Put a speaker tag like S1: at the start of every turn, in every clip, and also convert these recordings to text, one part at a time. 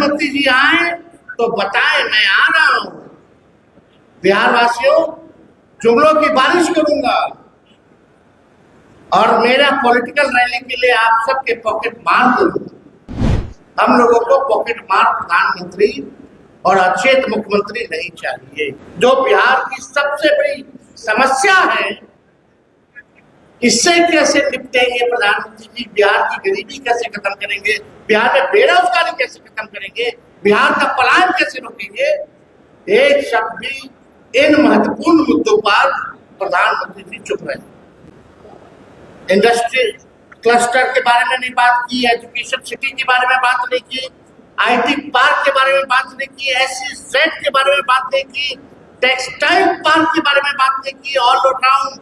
S1: प्रधानमंत्री जी आए तो बताएं, मैं आ रहा हूं। बिहार वासियों, जुमलों की बारिश करूंगा और मेरा पॉलिटिकल रैली के लिए आप सबके पॉकेट मार दूंगा। हम लोगों को पॉकेट मार प्रधानमंत्री और अचेत मुख्यमंत्री नहीं चाहिए। जो बिहार की सबसे बड़ी समस्या है, इससे कैसे निपटेंगे प्रधानमंत्री जी? बिहार की गरीबी कैसे खत्म करेंगे? बिहार में बेरोजगारी कैसे खत्म करेंगे? बिहार का पलायन कैसे रोकेंगे? एक शब्द भी इन महत्वपूर्ण मुद्दों पर प्रधानमंत्री जी चुप रहे। इंडस्ट्री क्लस्टर के बारे में नहीं बात की, एजुकेशन सिटी के बारे में बात नहीं की, आईटी पार्क के बारे में बात नहीं की, SEZ के बारे में बात नहीं की, टेक्सटाइल पार्क के बारे में बात नहीं की, ऑल राउंड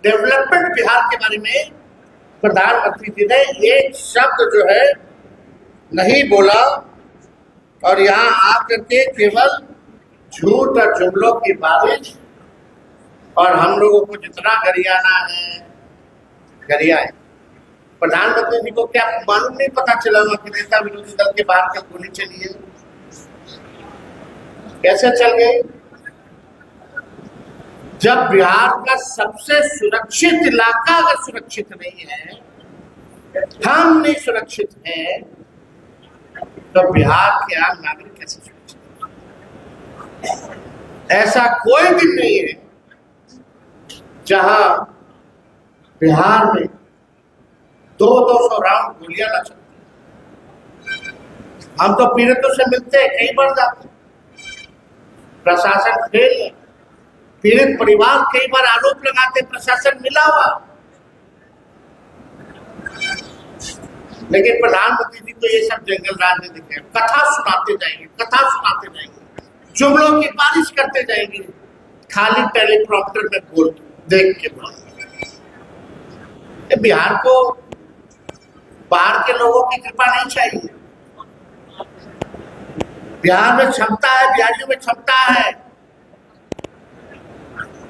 S1: डेवलपमेंट बिहार के बारे में प्रधानमंत्री जी ने एक शब्द जो है नहीं बोला। और यहाँ आकर के केवल झूठ और जुमलों की बारिश, और हम लोगों को जितना गरियाना है गरियाए। प्रधानमंत्री जी को क्या मालूम नहीं पता चला हुआ कि नेता विरोधी दल के बाहर कल गोली चली है? कैसे चल गई? जब बिहार का सबसे सुरक्षित इलाका अगर सुरक्षित नहीं है, हम नहीं सुरक्षित हैं, तो बिहार के आम नागरिक कैसे सुरक्षित? ऐसा कोई दिन नहीं है जहां बिहार में 200 राउंड गोलियां न चलती। हम तो पीड़ितों से मिलते हैं, कई बार जाते, प्रशासन फेल है। पीड़ित परिवार कई बार आरोप लगाते प्रशासन मिला हुआ, लेकिन प्रधानमंत्री जी तो ये सब जंगल राज में दिखे, कथा सुनाते जाएंगे, जुमलों की बारिश करते जाएंगे, खाली टेलीप्रॉम्प्टर में बोल देख के बोल। बिहार को बाहर के लोगों की कृपा नहीं चाहिए। बिहार में क्षमता है, बिहारियों में क्षमता है।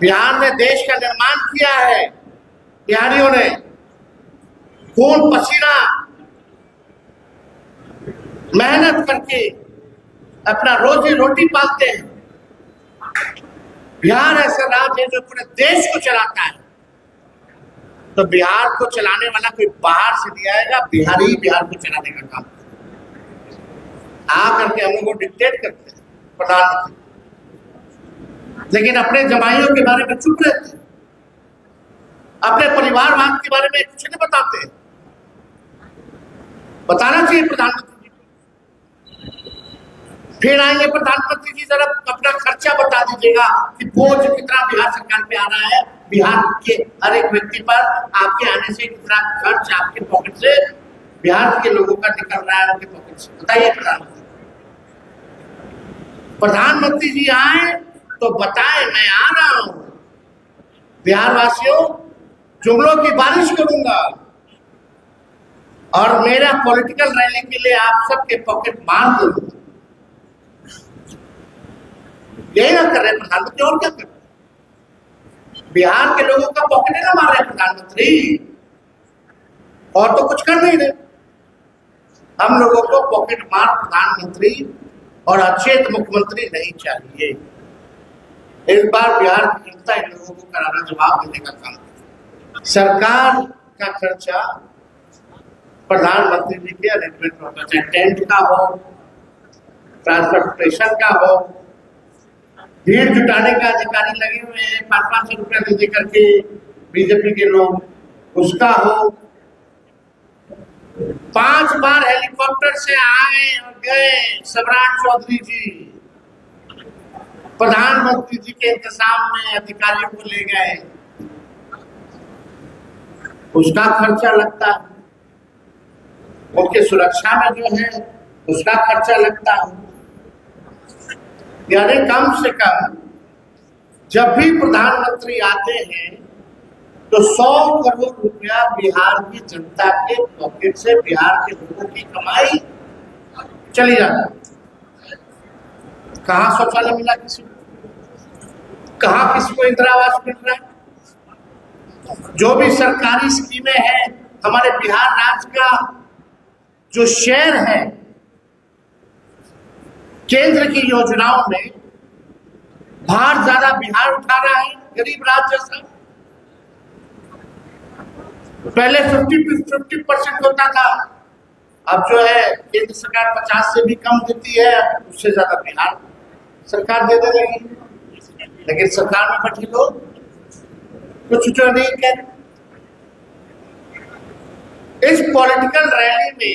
S1: बिहार ने देश का निर्माण किया है। बिहारियों ने खून पसीना मेहनत करके अपना रोजी रोटी पालते हैं। बिहार ऐसा राज्य है जो पूरे देश को चलाता है। तो बिहार को चलाने वाला कोई बाहर से नहीं आएगा, बिहारी बिहार को चलाने का काम आ करके हम लोग को डिक्टेट करते हैं प्रधानमंत्री, लेकिन अपने जमाइयों के बारे में चुप रहते हैं, अपने परिवारवाद के बारे में कुछ नहीं बताते। बताना चाहिए प्रधानमंत्री जी। फिर आएंगे प्रधानमंत्री जी, जरा अपना खर्चा बता दीजिएगा कि बोझ कितना बिहार सरकार पे आ रहा है, बिहार के हर एक व्यक्ति पर आपके आने से कितना खर्च आपके पॉकेट से, बिहार के लोगों का निकल रहा है उनके पॉकेट से। बताइए प्रधानमंत्री जी आए तो बताएं, मैं आ रहा हूं। बिहार वासियों, जुमलों की बारिश करूंगा और मेरा पॉलिटिकल रैली के लिए आप सबके पॉकेट मार दूंगा। यही ना कर रहे प्रधानमंत्री, और क्या कर रहे? बिहार के लोगों का पॉकेट ना मार रहे प्रधानमंत्री, और तो कुछ कर नहीं रहे। हम लोगों को पॉकेट मार प्रधानमंत्री और अचेत मुख्यमंत्री नहीं चाहिए। इस बार बिहार की जनता इन लोगों को करारा जवाब देने का काम करे। सरकार का खर्चा प्रधानमंत्री जी के अरेंजमेंट में होता, चाहे टेंट का हो, ट्रांसपोर्टेशन का हो, भीड़ जुटाने का अधिकारी लगे हुए हैं 500 रुपया दे करके बीजेपी के लोग, उसका हो। 5 बार हेलीकॉप्टर से आए और गए सम्राट चौधरी जी, प्रधानमंत्री जी के इंतजाम में अधिकारियों को ले गए, उसका खर्चा लगता है। उनके सुरक्षा में जो है उसका खर्चा लगता है। यानी कम से कम जब भी प्रधानमंत्री आते हैं तो 100 करोड़ रुपया बिहार की जनता के पॉकेट से, बिहार के लोगों की कमाई चली जाती है। कहाँ शौचालय मिला किसी को? कहाँ किसी को इंदिरा आवास मिल रहा है? जो भी सरकारी स्कीमें हैं, हमारे बिहार राज्य का जो शेयर है केंद्र की योजनाओं में भार ज्यादा बिहार उठा रहा है, गरीब राज्य जैसा। पहले 50% होता था, अब जो है केंद्र सरकार 50 से भी कम देती है, उससे ज्यादा बिहार सरकार दे देगी। लेकिन सरकार में बैठे लोग कुछ जो नहीं कहते। इस पॉलिटिकल रैली में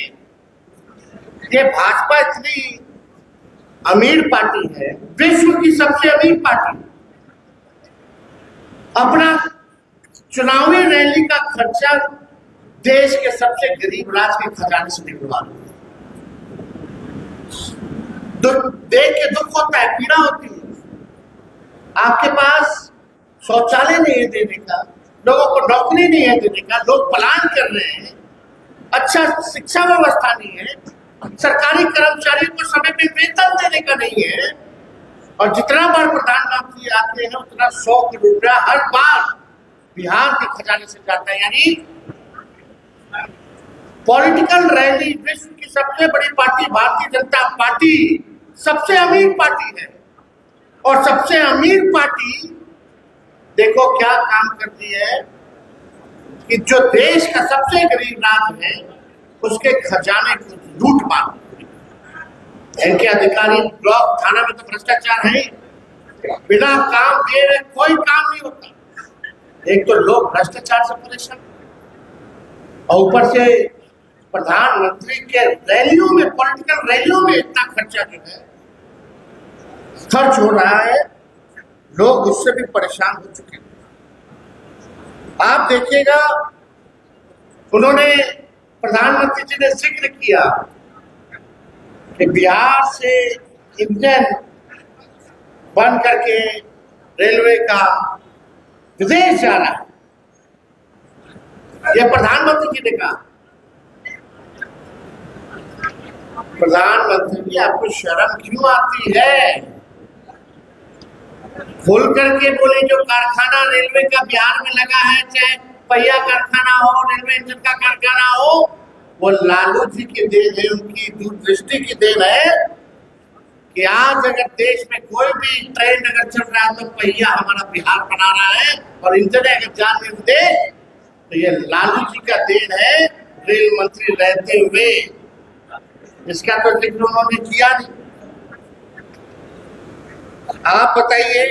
S1: ये भाजपा इतनी अमीर पार्टी है, विश्व की सबसे अमीर पार्टी, अपना चुनावी रैली का खर्चा देश के सबसे गरीब राज्य के खजाने से निकलवा रही है। देख के दुख होता है, पीड़ा होती है। आपके पास शौचालय नहीं है देने का, लोगों को नौकरी नहीं है देने का, लोग पलायन कर रहे हैं, अच्छा शिक्षा व्यवस्था नहीं है, सरकारी कर्मचारियों को समय पे वेतन देने का नहीं है, और जितना बार प्रधानमंत्री आते हैं उतना 100 करोड़ रुपया हर बार बिहार के खजाने से जाता है। यानी पॉलिटिकल रैली, विश्व की सबसे बड़ी पार्टी भारतीय जनता पार्टी सबसे अमीर पार्टी है, और सबसे अमीर पार्टी देखो क्या काम करती है कि जो देश का सबसे गरीब राज्य है उसके खजाने को लूट मार। इनके अधिकारी ब्लॉक थाना में तो भ्रष्टाचार है, बिना काम दे रहे कोई काम नहीं होता। एक तो लोग भ्रष्टाचार से परेशान, और ऊपर से प्रधानमंत्री के रैलियों में, पॉलिटिकल रैलियों में इतना खर्चा जो है खर्च हो रहा है, लोग उससे भी परेशान हो चुके हैं। आप देखिएगा, उन्होंने, प्रधानमंत्री जी ने जिक्र किया कि बिहार से इंजन बन करके रेलवे का विदेश जा रहा है, यह प्रधानमंत्री जी ने कहा। प्रधानमंत्री जी, आपको शर्म क्यों आती है? खुल करके बोले, जो कारखाना रेलवे का बिहार में लगा है, चाहे पहिया कारखाना हो, रेलवे इंजन का कारखाना हो, वो लालू जी की देन है, उनकी दूरदृष्टि की देन है कि आज अगर देश में कोई भी ट्रेन अगर चल रहा है तो पहिया हमारा बिहार बना रहा है, और इंजन अगर जान में दे तो ये लालू जी का देन है, रेल मंत्री रहते हुए। इसका तो जिक्र उन्होंने किया नहीं। आप बताइए,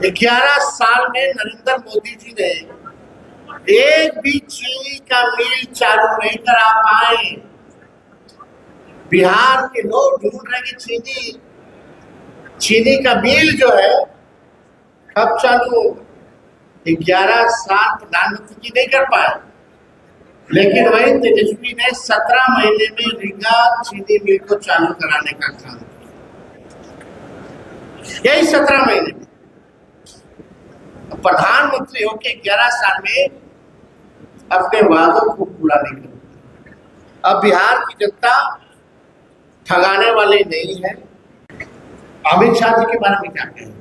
S1: 11 साल में नरेंद्र मोदी जी ने एक भी चीनी का मिल चालू नहीं करा पाए। बिहार के लोग ढूंढ रहे कि चीनी का मिल जो है कब चालू हो। 11 साल प्रधानमंत्री जी नहीं कर पाए, लेकिन वही तेजस्वी ने 17 महीने में रीगा चीनी मिल को चालू कराने का काम किया। यही 17 महीने में प्रधानमंत्री होके 11 साल में अपने वादों को पूरा नहीं कर। अब बिहार की जनता ठगाने वाली नहीं है। अमित शाह जी के बारे में क्या कहें?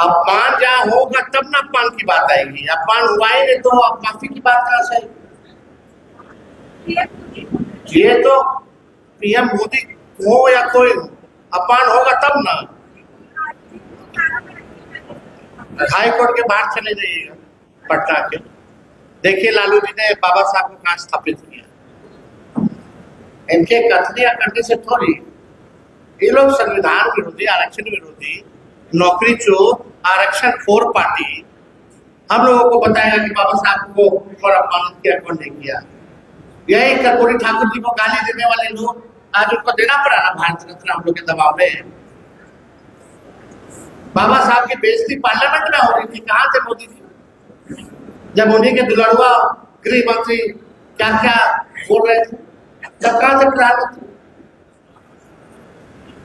S1: अपमान जहां होगा तब ना अपमान की बात आएगी। अपमान हुआ ही नहीं तो अब माफी की बात कहां से आएगी? ये तो पीएम मोदी हो या कोई हो, अपमान होगा तब ना। हाई कोर्ट के बाहर चले जाइएगा पटना के, देखिए लालू जी ने बाबा साहब को कहां स्थापित किया। इनके कथनी या करने से थोड़ी, ये लोग संविधान विरोधी, आरक्षण विरोधी, नौकरी चोर, आरक्षण खोर पार्टी हम लोगों को बताएगा कि बाबा साहब को और अपमान किया, कौन नहीं किया। यही कर्पूरी ठाकुर जी को गाली देने वाले लोग आज उनको देना पड़ा ना भारत रत्न हम लोग के दबाव में। बाबा साहब की बेइज्जती पार्लियामेंट में हो रही थी, कहां थे मोदी जी जब उन्हीं के दुलड़ुआ गृह मंत्री क्या क्या बोल रहे थे, जब कहां थे प्रधानमंत्री?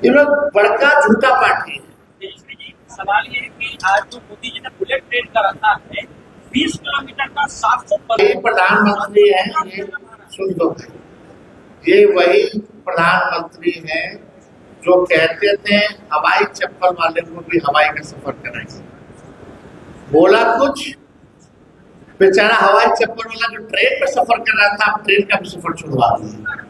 S1: ये लोग बड़का झूठा पार्टी है।
S2: सवाल ये है कि आज जो मोदी जी ने बुलेट ट्रेन का रखा है 20 किलोमीटर का 700
S1: प्रधानमंत्री है, ये सुन लो, ये वही प्रधानमंत्री है जो कहते थे हवाई चप्पल वाले को भी हवाई का सफर कराएंगे। बोला कुछ, बेचारा हवाई चप्पल वाला जो ट्रेन में सफर कर रहा था, अब ट्रेन का भी सफर छुड़वा दिया।